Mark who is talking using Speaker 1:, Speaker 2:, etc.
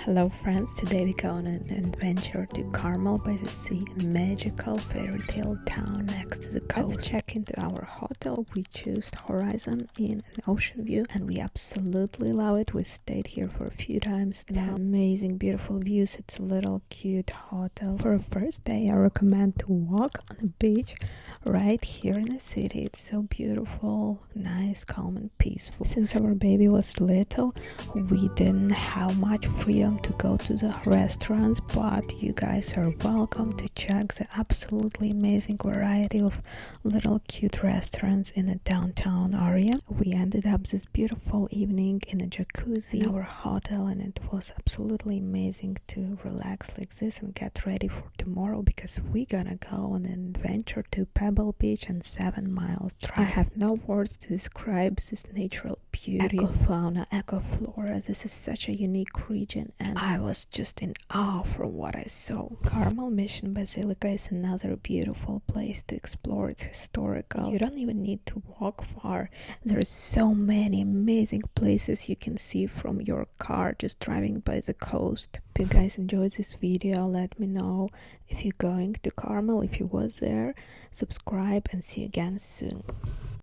Speaker 1: Hello friends, today we go on an adventure to Carmel-by-the-Sea, a magical fairy tale town next to the coast. Let's check into our hotel. We chose Horizon Inn and Ocean View and we absolutely love it. We stayed here for a few times. It has amazing beautiful views. It's a little cute hotel. For a first day I recommend to walk on the beach right here in the city. It's so beautiful, nice, calm and peaceful. Since our baby was little, we didn't have much freedom to go to the restaurants, but you guys are welcome to check the absolutely amazing variety of little cute restaurants in the downtown area. We ended up this beautiful evening in a jacuzzi in our hotel, and it was absolutely amazing to relax like this and get ready for tomorrow because we're gonna go on an adventure to Pebble Beach and 7 Miles Drive. I have no words to describe this natural beauty, ecofauna, ecoflora. This is such a unique region and I was just in awe from what I saw. Carmel Mission Basilica is another beautiful place to explore. It's historical. You don't even need to walk far. There's so many amazing places you can see from your car just driving by the coast. If you guys enjoyed this video, let me know if you're going to Carmel, if you was there. Subscribe and see you again soon.